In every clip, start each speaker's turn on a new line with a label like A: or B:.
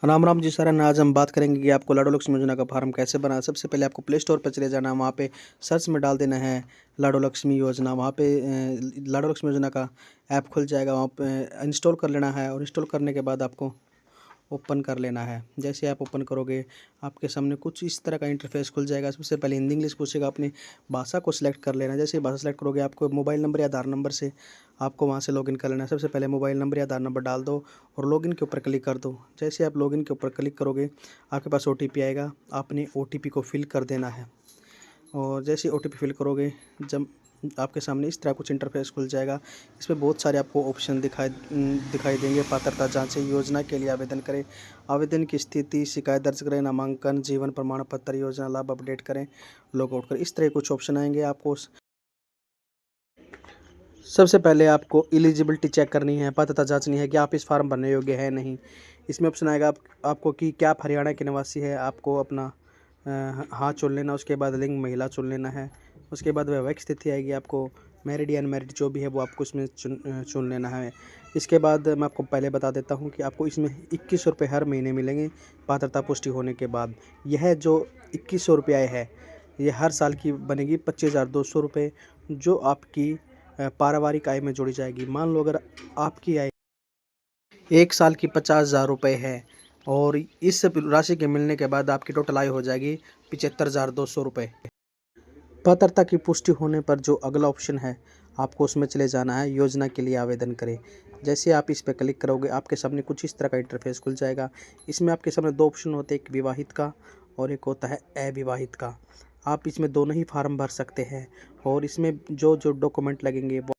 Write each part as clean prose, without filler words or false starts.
A: Ram Ram ji sir. आज हम बात करेंगे कि आपको लाडो लक्ष्मी योजना का फार्म कैसे बनाना है। सबसे पहले आपको प्ले स्टोर पर चले जाना है, वहाँ पे सर्च में डाल देना है लाडो लक्ष्मी योजना। वहाँ पे लाडो लक्ष्मी योजना का ऐप खुल जाएगा, वहाँ पे इंस्टॉल कर लेना है और इंस्टॉल करने के बाद आपको ओपन कर लेना है। जैसे आप ओपन करोगे आपके सामने कुछ इस तरह का इंटरफेस खुल जाएगा। सबसे पहले हिंदी इंग्लिश पूछेगा, अपनी भाषा को सिलेक्ट कर लेना है। जैसे ही भाषा सेलेक्ट करोगे आपको मोबाइल नंबर या आधार नंबर से आपको वहाँ से लॉगिन कर लेना है। सबसे पहले मोबाइल नंबर या आधार नंबर डाल दो और लॉगिन के ऊपर क्लिक कर दो। जैसे आप लॉगिन के ऊपर क्लिक करोगे आपके पास OTP आएगा, आपने OTP को फिल कर देना है। और जैसे OTP फिल करोगे जब आपके सामने इस तरह कुछ इंटरफेस खुल जाएगा। इसमें बहुत सारे आपको ऑप्शन दिखाई देंगे। पात्रता जांचें, योजना के लिए आवेदन करें, आवेदन की स्थिति, शिकायत दर्ज करें, नामांकन, जीवन प्रमाण पत्र, योजना लाभ अपडेट करें, लॉग आउट करें। इस तरह कुछ ऑप्शन आएंगे आपको। सबसे पहले आपको एलिजिबिलिटी चेक करनी है, पात्रता जांचनी है कि आप इस फॉर्म भरने योग्य है नहीं। इसमें ऑप्शन आएगा आपको कि क्या आप हरियाणा के निवासी है। आपको अपना हाँ चुन लेना। उसके बाद लिंग महिला चुन लेना है। उसके बाद वैवाहिक स्थिति आएगी, आपको मैरिड या अनमैरिड जो भी है वो आपको इसमें चुन लेना है। इसके बाद मैं आपको पहले बता देता हूँ कि आपको इसमें 2100 रुपये हर महीने मिलेंगे पात्रता पुष्टि होने के बाद। यह जो 2100 रुपये है ये हर साल की बनेगी 25,200 रुपये, जो आपकी पारिवारिक आय में जोड़ी जाएगी। मान लो अगर आपकी आय 1 साल की 50,000 रुपये है और इस राशि के मिलने के बाद आपकी टोटल आय हो जाएगी 75,200 रुपये। पात्रता की पुष्टि होने पर जो अगला ऑप्शन है आपको उसमें चले जाना है, योजना के लिए आवेदन करें। जैसे आप इस पर क्लिक करोगे आपके सामने कुछ इस तरह का इंटरफेस खुल जाएगा। इसमें आपके सामने दो ऑप्शन होते हैं, एक विवाहित का और एक होता है अविवाहित का। आप इसमें दोनों ही फार्म भर सकते हैं और इसमें जो जो डॉक्यूमेंट लगेंगे वो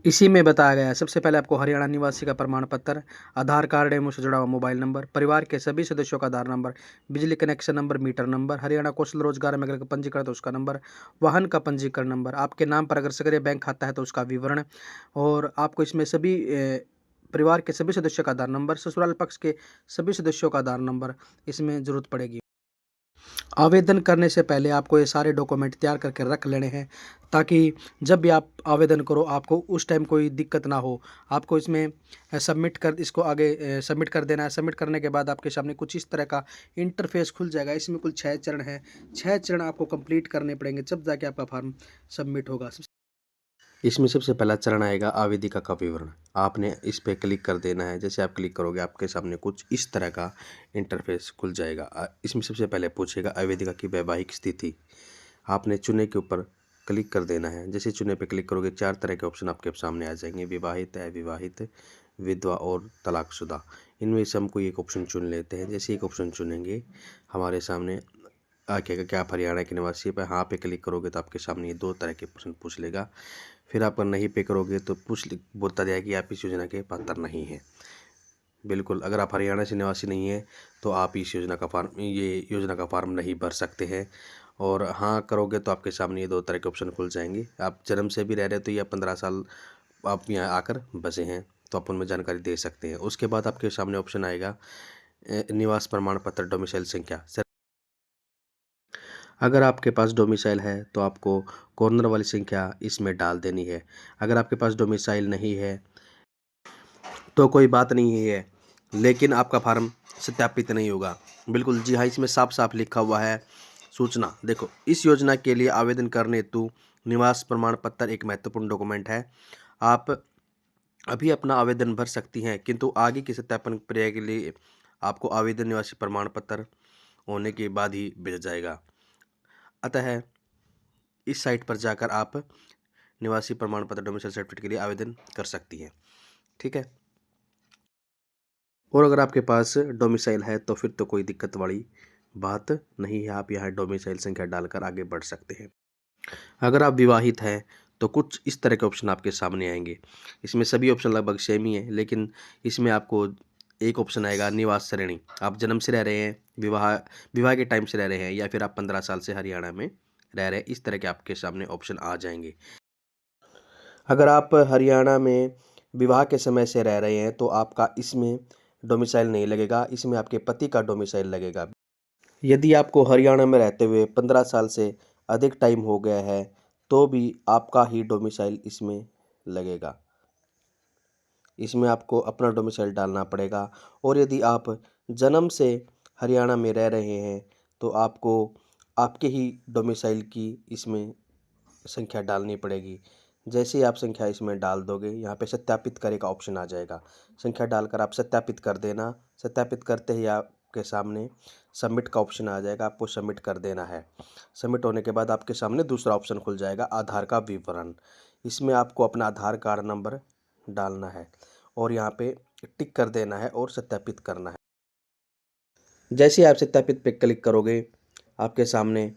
A: इसी में बताया गया है। सबसे पहले आपको हरियाणा निवासी का प्रमाण पत्र, आधार कार्ड एवं उससे जुड़ा हुआ मोबाइल नंबर, परिवार के सभी सदस्यों का आधार नंबर, बिजली connection number, meter number, Haryana Kaushal Rozgar में अगर पंजीकरण तो उसका नंबर, वाहन का पंजीकरण नंबर, आपके नाम पर अगर सक्रिय बैंक खाता है तो उसका विवरण, और आपको इसमें सभी परिवार के सभी सदस्यों का आधार नंबर, ससुराल पक्ष के सभी सदस्यों का आधार नंबर इसमें जरूरत पड़ेगी। आवेदन करने से पहले आपको ये सारे डॉक्यूमेंट तैयार करके रख लेने हैं ताकि जब भी आप आवेदन करो आपको उस टाइम कोई दिक्कत ना हो। आपको इसमें इसको आगे सबमिट कर देना है। सबमिट करने के बाद आपके सामने कुछ इस तरह का इंटरफेस खुल जाएगा। इसमें कुल 6 चरण हैं। 6 चरण आपको कंप्लीट करने पड़ेंगे जब जाके आपका फॉर्म सबमिट होगा। इसमें सबसे पहला चरण आएगा आवेदिका का विवरण। आपने इस पे क्लिक कर देना है। जैसे आप क्लिक करोगे आपके सामने कुछ इस तरह का इंटरफेस खुल जाएगा। इसमें सबसे पहले पूछेगा आवेदिका की वैवाहिक स्थिति। आपने चुने के ऊपर क्लिक कर देना है। जैसे चुने पे क्लिक करोगे 4 तरह के ऑप्शन आपके सामने आ जाएंगे, विवाहित, अविवाहित, विधवा और तलाकशुदा। इनमें से हम कोई एक ऑप्शन चुन लेते हैं। जैसे एक ऑप्शन चुनेंगे हमारे सामने आगे क्या आप हरियाणा के निवासी पे हाँ पे क्लिक करोगे तो आपके सामने ये 2 तरह के प्रश्न पूछ लेगा। फिर आप नहीं पे करोगे तो बोलता जाएगा कि आप इस योजना के पात्र नहीं हैं। बिल्कुल, अगर आप हरियाणा से निवासी नहीं हैं तो आप इस योजना का फार्म नहीं भर सकते हैं। और हाँ करोगे तो आपके सामने ये 2 तरह के ऑप्शन खुल जाएंगे। आप जन्म से भी रह रहे हो तो या 15 साल आप यहाँ आकर बसे हैं तो आप उनमें जानकारी दे सकते हैं। उसके बाद आपके सामने ऑप्शन आएगा निवास प्रमाण पत्र, डोमिसाइल संख्या। अगर आपके पास डोमिसाइल है तो आपको कॉर्नर वाली संख्या इसमें डाल देनी है। अगर आपके पास डोमिसाइल नहीं है तो कोई बात नहीं है, लेकिन आपका फार्म सत्यापित नहीं होगा। बिल्कुल जी हाँ, इसमें साफ साफ लिखा हुआ है सूचना। देखो, इस योजना के लिए आवेदन करने हेतु निवास प्रमाण पत्र एक महत्वपूर्ण डॉक्यूमेंट है। आप अभी अपना आवेदन भर सकती हैं, किंतु आगे की सत्यापन प्रक्रिया के लिए आपको आवेदन निवासी प्रमाण पत्र होने के बाद ही भेजा जाएगा। अतः इस साइट पर जाकर आप निवासी प्रमाण पत्र डोमिसाइल सर्टिफिकेट के लिए आवेदन कर सकती हैं। ठीक है। और अगर आपके पास डोमिसाइल है तो फिर तो कोई दिक्कत वाली बात नहीं है। आप यहाँ डोमिसाइल संख्या डालकर आगे बढ़ सकते हैं। अगर आप विवाहित हैं तो कुछ इस तरह के ऑप्शन आपके सामने आएंगे। इसमें सभी ऑप्शन लगभग सेम ही है, लेकिन इसमें आपको एक ऑप्शन आएगा निवास श्रेणी। आप जन्म से रह रहे हैं, विवाह के टाइम से रह रहे हैं, या फिर आप 15 साल से हरियाणा में रह रहे हैं। इस तरह के आपके सामने ऑप्शन आ जाएंगे। अगर आप हरियाणा में विवाह के समय से रह रहे हैं तो आपका इसमें डोमिसाइल नहीं लगेगा, इसमें आपके पति का डोमिसाइल लगेगा। यदि आपको हरियाणा में रहते हुए 15 साल से अधिक टाइम हो गया है तो भी आपका ही डोमिसाइल इसमें लगेगा। इसमें आपको अपना डोमिसाइल डालना पड़ेगा। और यदि आप जन्म से हरियाणा में रह रहे हैं तो आपको आपके ही डोमिसाइल की इसमें संख्या डालनी पड़ेगी। जैसे ही आप संख्या इसमें डाल दोगे, यहाँ पे सत्यापित करे का ऑप्शन आ जाएगा। संख्या डालकर आप सत्यापित कर देना। सत्यापित करते ही आपके सामने सबमिट का ऑप्शन आ जाएगा, आपको सबमिट कर देना है। सबमिट होने के बाद आपके सामने दूसरा ऑप्शन खुल जाएगा, आधार का विवरण। इसमें आपको अपना आधार कार्ड नंबर डालना है और यहाँ पे टिक कर देना है और सत्यापित करना है। जैसे ही आप सत्यापित पे क्लिक करोगे, आपके सामने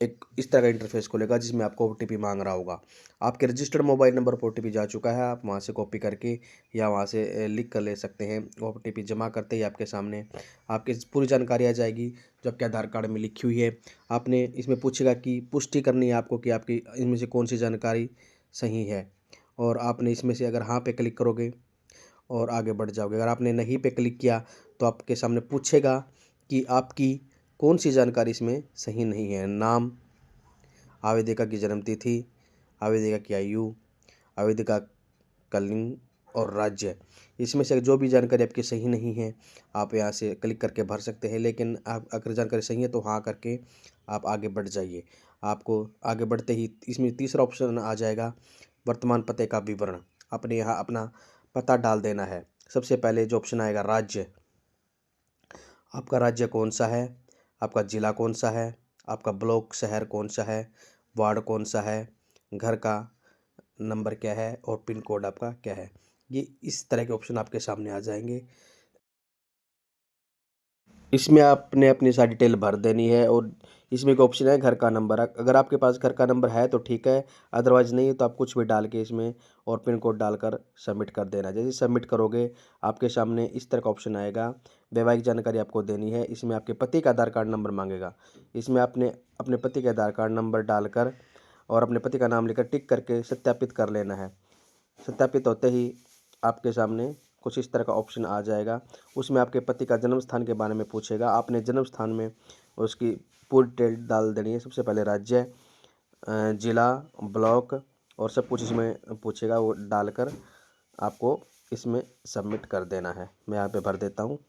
A: एक इस तरह का इंटरफेस खुलेगा जिसमें आपको ओटीपी मांग रहा होगा। आपके रजिस्टर्ड मोबाइल नंबर पर ओटीपी जा चुका है, आप वहां से कॉपी करके या वहां से लिख कर ले सकते हैं। ओटीपी जमा करते ही आपके सामने आपकी पूरी जानकारी आ जाएगी जो आपके आधार कार्ड में लिखी हुई है। आपने इसमें पूछेगा कि पुष्टि करनी है आपको कि आपकी इनमें से कौन सी जानकारी सही है, और आपने इसमें से अगर हाँ पे क्लिक करोगे और आगे बढ़ जाओगे। अगर आपने नहीं पे क्लिक किया तो आपके सामने पूछेगा कि आपकी कौन सी जानकारी इसमें सही नहीं है। नाम, आवेदिका की जन्मतिथि, आवेदिका की आयु, आवेदिका का लिंग और राज्य। इसमें से जो भी जानकारी आपकी सही नहीं है आप यहाँ से क्लिक करके भर सकते हैं, लेकिन आप अगर जानकारी सही है तो हाँ करके आप आगे बढ़ जाइए। आपको आगे बढ़ते ही इसमें तीसरा ऑप्शन आ जाएगा, वर्तमान पते का विवरण। अपने यहाँ अपना पता डाल देना है। सबसे पहले जो ऑप्शन आएगा राज्य, आपका राज्य कौन सा है, आपका ज़िला कौन सा है, आपका ब्लॉक शहर कौन सा है, वार्ड कौन सा है, घर का नंबर क्या है और पिन कोड आपका क्या है। ये इस तरह के ऑप्शन आपके सामने आ जाएंगे। इसमें आपने अपनी सारी डिटेल भर देनी है और इसमें एक ऑप्शन है घर का नंबर। अगर आपके पास घर का नंबर है तो ठीक है, अदरवाइज़ नहीं है तो आप कुछ भी डाल के इसमें और पिन कोड डालकर सबमिट कर देना। जैसे सबमिट करोगे आपके सामने इस तरह का ऑप्शन आएगा, वैवाहिक जानकारी आपको देनी है। इसमें आपके पति का आधार कार्ड नंबर मांगेगा। इसमें आपने अपने पति के आधार कार्ड नंबर डालकर और अपने पति का नाम लेकर टिक करके सत्यापित कर लेना है। सत्यापित होते ही आपके सामने कुछ इस तरह का ऑप्शन आ जाएगा। उसमें आपके पति का जन्म स्थान के बारे में पूछेगा। आपने जन्म स्थान में उसकी पूरी डिटेल डाल देनी है। सबसे पहले राज्य, ज़िला, ब्लॉक और सब कुछ इसमें पूछेगा, वो डालकर आपको इसमें सबमिट कर देना है। मैं यहाँ पे भर देता हूँ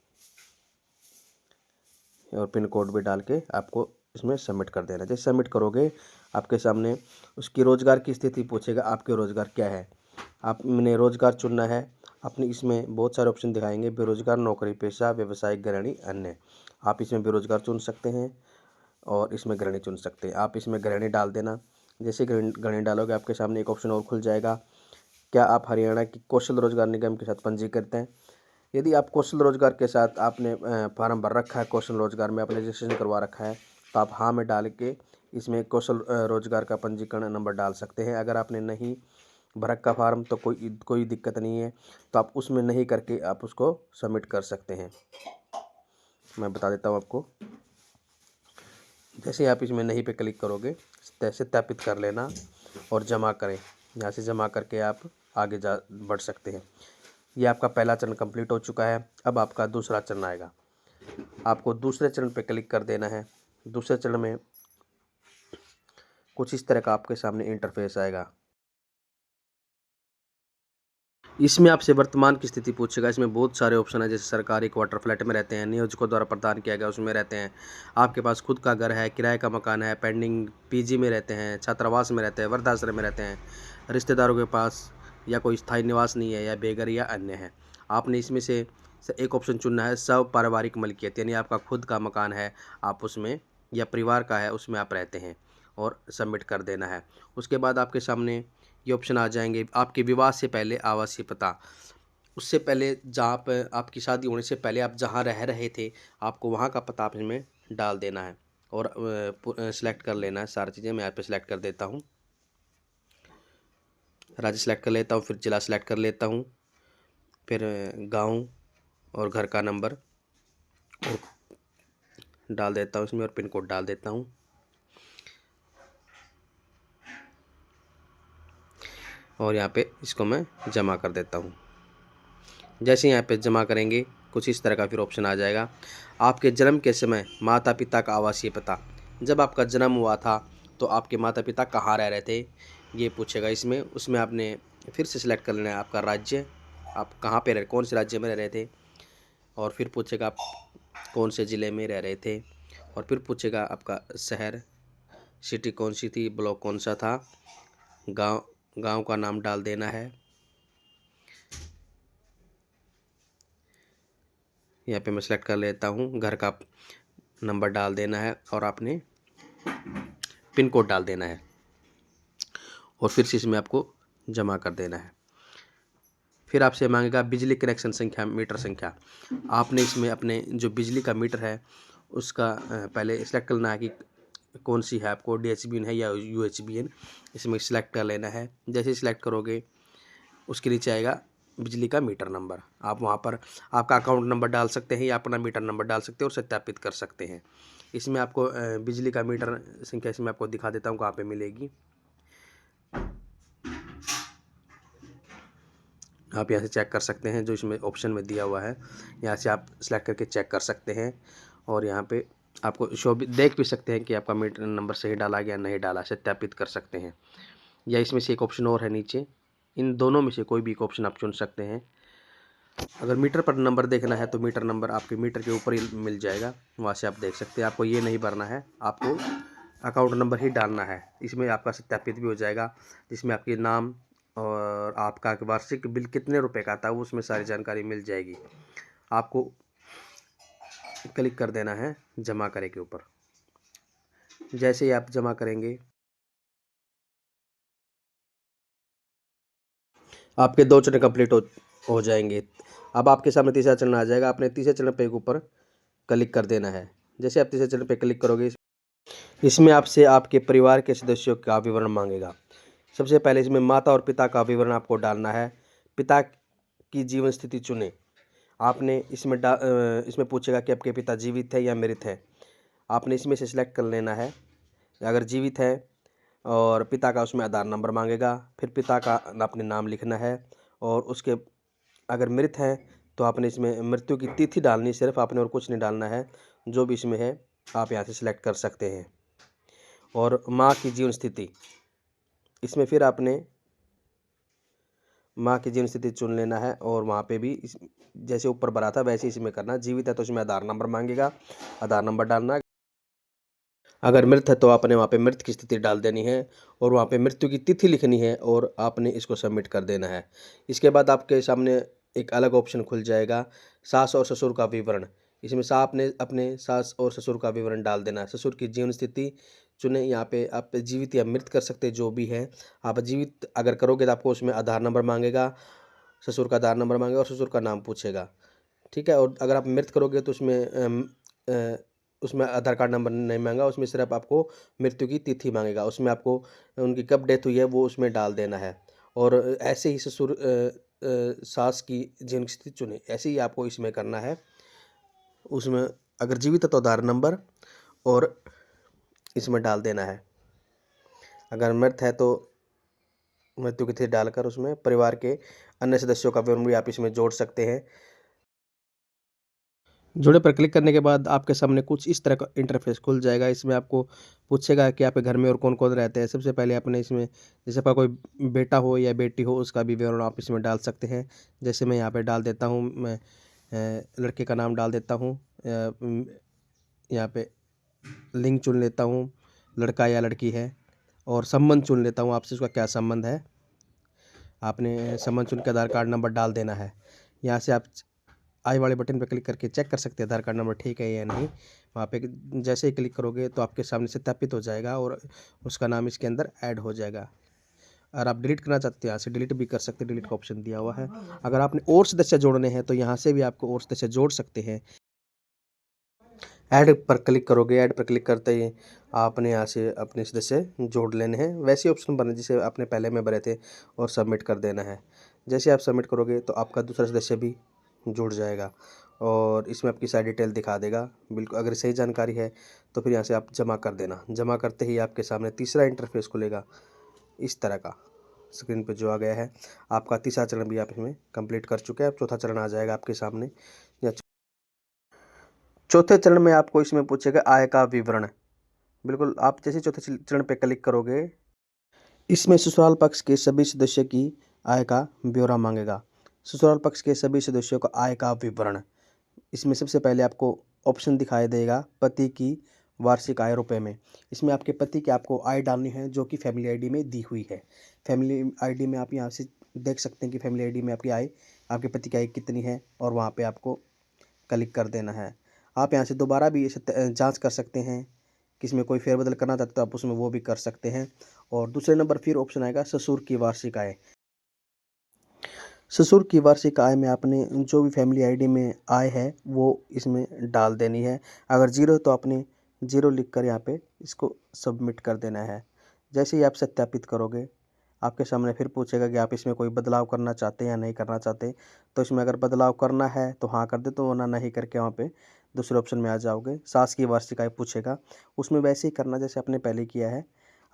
A: और पिन कोड भी डाल के आपको इसमें सबमिट कर देना है। जैसे सबमिट करोगे आपके सामने उसकी रोज़गार की स्थिति पूछेगा, आपके रोज़गार क्या है। आपने रोज़गार चुनना है। अपने इसमें बहुत सारे ऑप्शन दिखाएंगे, बेरोजगार, नौकरी पेशा, व्यवसायिक, गृहिणी, अन्य। आप इसमें बेरोजगार चुन सकते हैं और इसमें गृहिणी चुन सकते हैं। आप इसमें गृहिणी डाल देना। जैसे गृहिणी डालोगे आपके सामने एक ऑप्शन और खुल जाएगा, क्या आप हरियाणा की कौशल रोजगार निगम के साथ पंजीकृत हैं। यदि आप कौशल रोजगार के साथ आपने फार्म भर रखा है, कौशल रोजगार में आपने रजिस्ट्रेशन करवा रखा है, तो आप हाँ में डाल के इसमें कौशल रोजगार का पंजीकरण नंबर डाल सकते हैं। अगर आपने नहीं भरक का फार्म तो कोई दिक्कत नहीं है, तो आप उसमें नहीं करके आप उसको सबमिट कर सकते हैं। मैं बता देता हूँ आपको। जैसे आप इसमें नहीं पे क्लिक करोगे, सत्यापित कर लेना और जमा करें। यहाँ से जमा करके आप आगे जा बढ़ सकते हैं। ये आपका पहला चरण कंप्लीट हो चुका है। अब आपका दूसरा चरण आएगा। आपको दूसरे चरण पे क्लिक कर देना है। दूसरे चरण में कुछ इस तरह का आपके सामने इंटरफेस आएगा। इसमें आपसे वर्तमान की स्थिति पूछेगा। इसमें बहुत सारे ऑप्शन है, जैसे सरकारी क्वार्टर फ्लैट में रहते हैं, नियोजकों द्वारा प्रदान किया गया उसमें रहते हैं, आपके पास खुद का घर है, किराए का मकान है, पेंडिंग पीजी में रहते हैं, छात्रावास में रहते हैं, वृद्धाश्रम में रहते हैं, रिश्तेदारों के पास या कोई स्थायी निवास नहीं है, या बेघर या अन्य है। आपने इसमें से एक ऑप्शन चुनना है, सब पारिवारिक मलकियत, यानी आपका खुद का मकान है, आप उसमें या परिवार का है उसमें आप रहते हैं, और सबमिट कर देना है। उसके बाद आपके सामने ये ऑप्शन आ जाएंगे, आपके विवाह से पहले आवासीय पता। उससे पहले जहाँ पर आपकी शादी होने से पहले आप जहाँ रह रहे थे, आपको वहाँ का पता आप इसमें डाल देना है और सिलेक्ट कर लेना है सारी चीज़ें। मैं यहाँ पे सिलेक्ट कर देता हूँ, राज्य सिलेक्ट कर लेता हूँ, फिर जिला सिलेक्ट कर लेता हूँ, फिर गाँव और घर का नंबर डाल देता हूँ इसमें और पिन कोड डाल देता हूँ। और यहाँ पे इसको मैं जमा कर देता हूँ। जैसे यहाँ पे जमा करेंगे कुछ इस तरह का फिर ऑप्शन आ जाएगा, आपके जन्म के समय माता पिता का आवासीय पता। जब आपका जन्म हुआ था तो आपके माता पिता कहाँ रह रहे थे, ये पूछेगा इसमें। उसमें आपने फिर से सिलेक्ट कर लेना है आपका राज्य, आप कहाँ पे रह, कौन से राज्य में रह रहे थे, और फिर पूछेगा आप कौन से ज़िले में रह रहे थे, और फिर पूछेगा आपका शहर, सिटी कौन सी थी, ब्लॉक कौन सा था, गांव गांव का नाम डाल देना है। यहाँ पे मैं सेलेक्ट कर लेता हूँ, घर का नंबर डाल देना है और आपने पिन कोड डाल देना है और फिर से इसमें आपको जमा कर देना है। फिर आपसे मांगेगा बिजली कनेक्शन संख्या, मीटर संख्या। आपने इसमें अपने जो बिजली का मीटर है उसका पहले सेलेक्ट करना है कि कौन सी है, आपको DHBN है या UHBN, इसमें सेलेक्ट कर लेना है। जैसे ही सिलेक्ट करोगे उसके नीचे आएगा बिजली का मीटर नंबर। आप वहाँ पर आपका अकाउंट नंबर डाल सकते हैं या अपना मीटर नंबर डाल सकते हैं और सत्यापित कर सकते हैं। इसमें आपको बिजली का मीटर संख्या इसमें आपको दिखा देता हूँ कहाँ पे मिलेगी। आप यहाँ से चेक कर सकते हैं, जो इसमें ऑप्शन में दिया हुआ है यहाँ से आप सेलेक्ट करके चेक कर सकते हैं। और यहाँ पे आपको शो भी देख भी सकते हैं कि आपका मीटर नंबर सही डाला गया नहीं डाला, सत्यापित कर सकते हैं। या इसमें से एक ऑप्शन और है नीचे, इन दोनों में से कोई भी एक ऑप्शन आप चुन सकते हैं। अगर मीटर पर नंबर देखना है तो मीटर नंबर आपके मीटर के ऊपर ही मिल जाएगा, वहाँ से आप देख सकते हैं। आपको ये नहीं भरना है, आपको अकाउंट नंबर ही डालना है। इसमें आपका सत्यापित भी हो जाएगा, जिसमें आपके नाम और आपका वार्षिक बिल कितने रुपए का आता है उसमें सारी जानकारी मिल जाएगी। आपको क्लिक कर देना है जमा करे के ऊपर। जैसे ही आप जमा करेंगे आपके 2 चरण कंप्लीट हो जाएंगे। अब आपके सामने तीसरा चरण आ जाएगा। आपने तीसरे चरण पे ऊपर क्लिक कर देना है। जैसे आप तीसरे चरण पे क्लिक करोगे इसमें आपसे आपके परिवार के सदस्यों का विवरण मांगेगा। सबसे पहले इसमें माता और पिता का विवरण आपको डालना है। पिता की जीवन स्थिति चुनें। आपने इसमें पूछेगा कि आपके पिता जीवित है या मृत है। आपने इसमें से सिलेक्ट कर लेना है। अगर जीवित है और पिता का उसमें आधार नंबर मांगेगा, फिर पिता का अपने नाम लिखना है। और उसके अगर मृत है तो आपने इसमें मृत्यु की तिथि डालनी, सिर्फ आपने और कुछ नहीं डालना है। जो भी इसमें है आप यहाँ से सिलेक्ट कर सकते हैं। और माँ की जीवन स्थिति, इसमें फिर आपने माँ की जीवन स्थिति चुन लेना है और वहाँ पे भी जैसे ऊपर भरा था वैसे इसमें करना। जीवित है तो इसमें आधार नंबर मांगेगा, आधार नंबर डालना है। अगर मृत है तो आपने वहाँ पे मृत की स्थिति डाल देनी है और वहाँ पे मृत्यु की तिथि लिखनी है और आपने इसको सबमिट कर देना है। इसके बाद आपके सामने एक अलग ऑप्शन खुल जाएगा, सास और ससुर का विवरण। इसमें आपने अपने सास और ससुर का विवरण डाल देना है। ससुर की जीवन स्थिति चुने, यहाँ पे आप जीवित या मृत कर सकते हैं, जो भी है। आप जीवित अगर करोगे तो आपको उसमें आधार नंबर मांगेगा, ससुर का आधार नंबर मांगेगा और ससुर का नाम पूछेगा, ठीक है। और अगर आप मृत करोगे तो उसमें आधार कार्ड नंबर नहीं मांगा, उसमें सिर्फ आपको मृत्यु की तिथि मांगेगा। उसमें आपको उनकी कब डेथ हुई है वो उसमें डाल देना है। और ऐसे ही ससुर सास की जीवन स्थिति चुने, ऐसे ही आपको इसमें करना है। उसमें अगर जीवित है तो आधार नंबर और इसमें डाल देना है। अगर मृत है तो मृत्यु की तिथि डालकर उसमें परिवार के अन्य सदस्यों का विवरण भी आप इसमें जोड़ सकते हैं। जुड़े पर क्लिक करने के बाद आपके सामने कुछ इस तरह का इंटरफेस खुल जाएगा। इसमें आपको पूछेगा कि आपके घर में और कौन कौन रहते हैं। सबसे पहले आपने इसमें जैसे आपका कोई बेटा हो या बेटी हो उसका भी विवरण आप इसमें डाल सकते हैं। जैसे मैं यहाँ पे डाल देता हूँ, मैं लड़के का नाम डाल देता हूँ। यहाँ पे लिंग चुन लेता हूँ, लड़का या लड़की है। और संबंध चुन लेता हूँ, आपसे उसका क्या संबंध है। आपने संबंध चुन के आधार कार्ड नंबर डाल देना है। यहाँ से आप आई वाले बटन पर क्लिक करके चेक कर सकते हैं आधार कार्ड नंबर ठीक है या नहीं। वहाँ पे जैसे ही क्लिक करोगे तो आपके सामने सत्यापित हो जाएगा और उसका नाम इसके अंदर ऐड हो जाएगा। अगर आप डिलीट करना चाहते हैं यहाँ से डिलीट भी कर सकते हैं, डिलीट का ऑप्शन दिया हुआ है। अगर आपने और सदस्य जोड़ने हैं तो यहाँ से भी आपको और सदस्य जोड़ सकते हैं। ऐड पर क्लिक करोगे, ऐड पर क्लिक करते ही आपने यहाँ से अपने सदस्य जोड़ लेने हैं। वैसे ऑप्शन बने जिसे आपने पहले में भरे थे और सबमिट कर देना है। जैसे आप सबमिट करोगे तो आपका दूसरा सदस्य भी जुड़ जाएगा और इसमें आपकी सारी डिटेल दिखा देगा। बिल्कुल अगर सही जानकारी है तो फिर यहाँ से आप जमा कर देना। जमा करते ही आपके सामने तीसरा इंटरफेस खुलेगा इस तरह का, स्क्रीन पे जो आ गया है। आपका तीसरा चरण भी आप इसमें कंप्लीट कर चुके हैं। अब चौथा चरण आ जाएगा आपके सामने। चौथे चरण में आपको इसमें पूछेगा आय का विवरण। बिल्कुल आप जैसे चौथे चरण पे क्लिक करोगे इसमें ससुराल पक्ष के सभी सदस्यों की आय का ब्यौरा मांगेगा। ससुराल पक्ष के सभी सदस्यों का आय का विवरण इसमें सबसे पहले आपको ऑप्शन दिखाई देगा पति की वार्षिक आय रुपए में। इसमें आपके पति की आपको आय डालनी है जो कि फैमिली आईडी में दी हुई है। फैमिली आईडी में आप यहाँ से देख सकते हैं कि फैमिली आईडी में आपकी आय, आपके पति की आय कितनी है, और वहाँ पे आपको क्लिक कर देना है। आप यहाँ से दोबारा भी इसे जाँच कर सकते हैं कि इसमें कोई फेरबदल करना चाहते तो आप उसमें वो भी कर सकते हैं। और दूसरे नंबर फिर ऑप्शन आएगा ससुर की वार्षिक आय। ससुर की वार्षिक आय में आपने जो भी फैमिली आईडी में आय है वो इसमें डाल देनी है। अगर जीरो है तो आपने जीरो लिख कर यहाँ पे इसको सबमिट कर देना है। जैसे ही आप सत्यापित करोगे आपके सामने फिर पूछेगा कि आप इसमें कोई बदलाव करना चाहते हैं या नहीं करना चाहते। तो इसमें अगर बदलाव करना है तो हाँ कर दे, तो वरना नहीं करके वहाँ पे दूसरे ऑप्शन में आ जाओगे। सास की वार्षिक आय पूछेगा, उसमें वैसे ही करना जैसे आपने पहले किया है।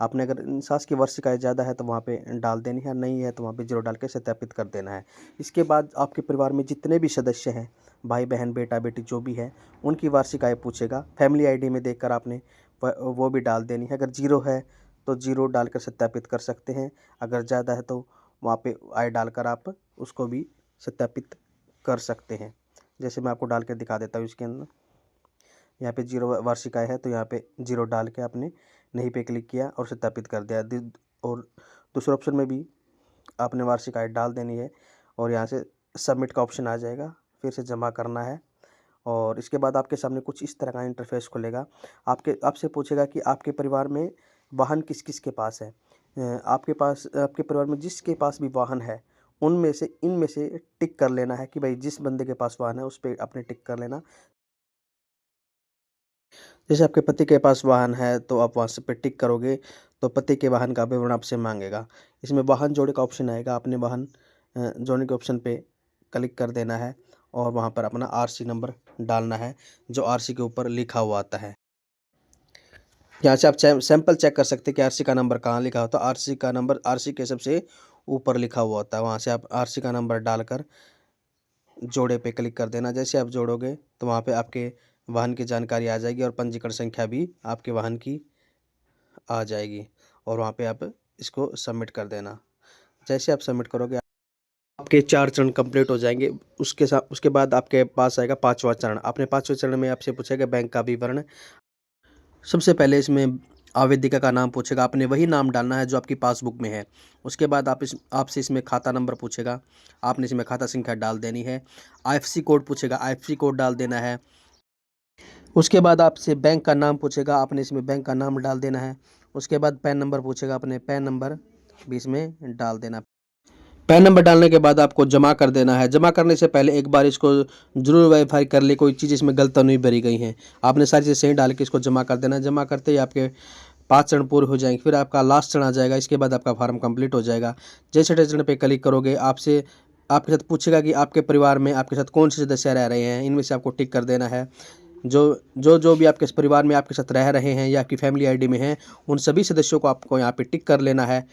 A: आपने अगर सास की वार्षिक आय ज़्यादा है तो वहाँ पे डाल देनी है, नहीं है तो वहाँ पे जीरो डाल के सत्यापित कर देना है। इसके बाद आपके परिवार में जितने भी सदस्य हैं, भाई बहन बेटा बेटी जो भी है, उनकी वार्षिक आय पूछेगा। फैमिली आईडी में देखकर आपने वो भी डाल देनी है। अगर जीरो है तो जीरो डालकर सत्यापित कर सकते हैं, अगर ज़्यादा है तो वहाँ पे आय डालकर आप उसको भी सत्यापित कर सकते हैं। जैसे मैं आपको डाल के दिखा देता हूँ इसके अंदर। यहाँ पे जीरो वार्षिक आय है तो यहाँ पे जीरो डाल के आपने नहीं पे क्लिक किया और सत्यापित कर दिया। और दूसरे ऑप्शन में भी आपने वार्षिक आय डाल देनी है और यहाँ से सबमिट का ऑप्शन आ जाएगा, फिर से जमा करना है। और इसके बाद आपके सामने कुछ इस तरह का इंटरफेस खुलेगा। आपसे पूछेगा कि आपके परिवार में वाहन किस किस के पास है। आपके परिवार में जिसके पास भी वाहन है इनमें से टिक कर लेना है कि भाई जिस बंदे के पास वाहन है उस पर आपने टिक कर लेना। जैसे आपके पति के पास वाहन है तो आप वहाँ से पे टिक करोगे तो पति के वाहन का विवरण आपसे मांगेगा। इसमें वाहन जोड़े का ऑप्शन आएगा, आपने वाहन जोड़ने के ऑप्शन पे क्लिक कर देना है और वहाँ पर अपना आरसी नंबर डालना है जो आरसी के ऊपर लिखा हुआ आता है। यहाँ से आप सैंपल चेक कर सकते हैं कि आरसी का नंबर कहाँ लिखा होता है। आरसी का नंबर आरसी के सबसे ऊपर लिखा हुआ होता है। वहाँ से आप आरसी का नंबर डालकर जोड़े पे क्लिक कर देना। जैसे आप जोड़ोगे तो वहाँ पे आपके वाहन की जानकारी आ जाएगी और पंजीकरण संख्या भी आपके वाहन की आ जाएगी और वहाँ पे आप इसको सबमिट कर देना। जैसे आप सबमिट करोगे आपके 4 चरण कंप्लीट हो जाएंगे। उसके बाद आपके पास आएगा 5वां चरण। आपने 5वें चरण में आपसे पूछेगा बैंक का विवरण। सबसे पहले इसमें आवेदिका का नाम पूछेगा, आपने वही नाम डालना है जो आपकी पासबुक में है। उसके बाद आपसे इसमें खाता नंबर पूछेगा, आपने इसमें खाता संख्या डाल देनी है। आईएफएससी कोड पूछेगा, आईएफएससी कोड डाल देना है। उसके बाद आपसे बैंक का नाम पूछेगा, आपने इसमें बैंक का नाम डाल देना है। उसके बाद पैन नंबर पूछेगा, अपने पैन नंबर भी इसमें डाल देना। पैन नंबर डालने के बाद आपको जमा कर देना है। जमा करने से पहले एक बार इसको जरूर वेरीफाई कर ले कोई चीज़ इसमें गलत तो नहीं भरी गई हैं। आपने सारी चीज़ें सही डाल के इसको जमा कर देना। जमा करते ही आपके 5 चरण पूरे हो जाएंगे। फिर आपका लास्ट चरण आ जाएगा। इसके बाद आपका फॉर्म कंप्लीट हो जाएगा। जैसे चरण पे क्लिक करोगे आपके साथ पूछेगा कि आपके परिवार में आपके साथ कौन से सदस्य रह रहे हैं। इनमें से आपको टिक कर देना है। जो भी आपके परिवार में आपके साथ रह रहे हैं या आपकी फैमिली आईडी में हैं, उन सभी सदस्यों को आपको यहाँ पे टिक कर लेना है।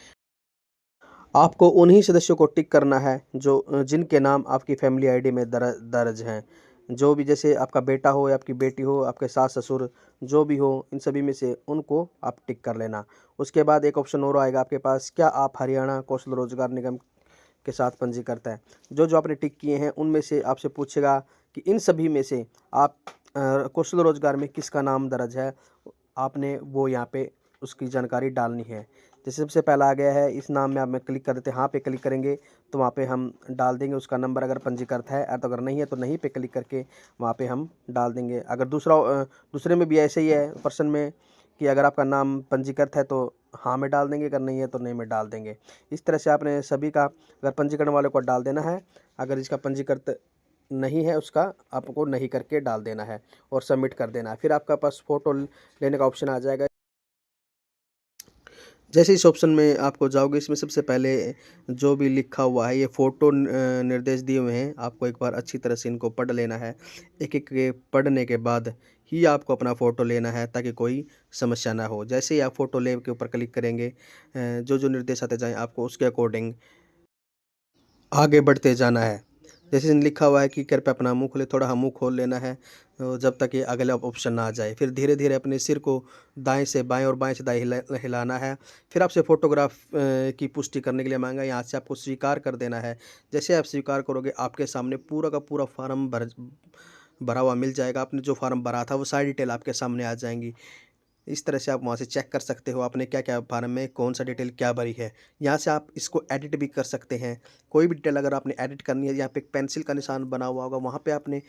A: आपको उन्हीं सदस्यों को टिक करना है जो जिनके नाम आपकी फैमिली आईडी में दर्ज हैं। जो भी, जैसे आपका बेटा हो या आपकी बेटी हो, आपके सास ससुर जो भी हो, इन सभी में से उनको आप टिक कर लेना। उसके बाद एक ऑप्शन और आएगा आपके पास, क्या आप हरियाणा कौशल रोजगार निगम के साथ पंजीकृत है। जो आपने टिक किए हैं उनमें से आपसे पूछेगा कि इन सभी में से आप कौशल रोजगार में किसका नाम दर्ज है। आपने वो यहाँ पे उसकी जानकारी डालनी है। जैसे सबसे पहला आ गया है, इस नाम में आप क्लिक कर देते हैं, हाँ पे क्लिक करेंगे तो वहाँ पे हम डाल देंगे उसका नंबर अगर पंजीकृत है, तो अगर नहीं है तो नहीं पे क्लिक करके वहाँ पे हम डाल देंगे। अगर दूसरे में भी ऐसे ही है पर्सन में कि अगर आपका नाम पंजीकृत है तो हाँ में डाल देंगे, अगर नहीं है तो नहीं में डाल देंगे। इस तरह से आपने सभी का, अगर पंजीकरण वाले को डाल देना है, अगर इसका पंजीकृत नहीं है उसका आपको नहीं करके डाल देना है और सबमिट कर देना है। फिर आपका पास फ़ोटो लेने का ऑप्शन आ जाएगा। जैसे इस ऑप्शन में आपको जाओगे, इसमें सबसे पहले जो भी लिखा हुआ है ये फ़ोटो निर्देश दिए हुए हैं। आपको एक बार अच्छी तरह से इनको पढ़ लेना है। एक एक के पढ़ने के बाद ही आपको अपना फ़ोटो लेना है ताकि कोई समस्या ना हो। जैसे ही आप फ़ोटो ले के ऊपर क्लिक करेंगे, जो निर्देश आते जाएँ आपको उसके अकॉर्डिंग आगे बढ़ते जाना है। जैसे लिखा हुआ है कि कृपया अपना मुँह खोलें, थोड़ा मुँह खोल लेना है जब तक ये अगला ऑप्शन ना आ जाए। फिर धीरे-धीरे अपने सिर को दाएँ से बाएँ और बाएँ से दाएँ हिलाना है। फिर आपसे फ़ोटोग्राफ की पुष्टि करने के लिए माँगा, यहाँ से आपको स्वीकार कर देना है। जैसे आप स्वीकार करोगे, आपके सामने पूरा का पूरा फ़ॉर्म भरा हुआ मिल जाएगा। आपने जो फार्म भरा था वो सारी डिटेल आपके सामने आ जाएंगी। इस तरह से आप वहाँ से चेक कर सकते हो आपने क्या क्या फार्म में कौन सा डिटेल क्या भरी है। यहाँ से आप इसको एडिट भी कर सकते हैं। कोई भी डिटेल अगर आपने एडिट करनी है, यहाँ पे एक पेंसिल का निशान बना हुआ होगा, वहाँ पे आपने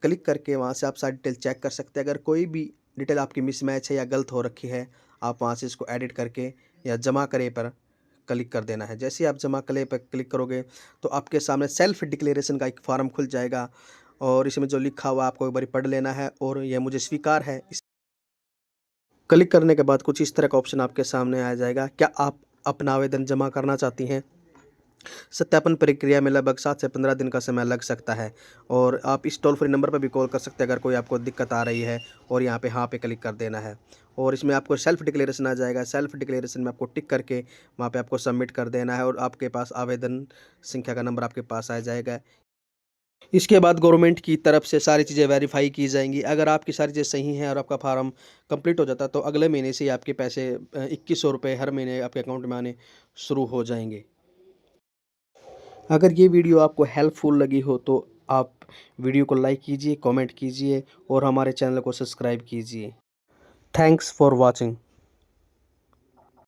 A: क्लिक करके वहाँ से आप सारी डिटेल चेक कर सकते हैं। अगर कोई भी डिटेल आपकी मिसमैच है या गलत हो रखी है, आप वहाँ से इसको एडिट करके या जमा करे पर क्लिक कर देना है। जैसे ही आप जमा करे पर क्लिक करोगे तो आपके सामने सेल्फ डिक्लेरेशन का एक फॉर्म खुल जाएगा और इसमें जो लिखा हुआ आपको एक बार पढ़ लेना है और यह मुझे स्वीकार है। इस क्लिक करने के बाद कुछ इस तरह का ऑप्शन आपके सामने आ जाएगा। क्या आप अपना आवेदन जमा करना चाहती हैं? सत्यापन प्रक्रिया में लगभग 7 से 15 दिन का समय लग सकता है और आप इस टोल फ्री नंबर पर भी कॉल कर सकते हैं अगर कोई आपको दिक्कत आ रही है और यहाँ पे हाँ पे क्लिक कर देना है और इसमें आपको सेल्फ डिक्लेरेशन आ जाएगा। सेल्फ डिक्लेरेशन में आपको टिक करके वहाँ पे आपको सबमिट कर देना है और आपके पास आवेदन संख्या का नंबर आपके पास आ जाएगा। इसके बाद गवर्नमेंट की तरफ से सारी चीज़ें वेरीफाई की जाएंगी। अगर आपकी सारी चीज़ें सही हैं और आपका फार्म कंप्लीट हो जाता है तो अगले महीने से ही आपके पैसे 2100 रुपये हर महीने आपके अकाउंट में आने शुरू हो जाएंगे। अगर ये वीडियो आपको हेल्पफुल लगी हो तो आप वीडियो को लाइक कीजिए, कमेंट कीजिए और हमारे चैनल को सब्सक्राइब कीजिए। Thanks for watching.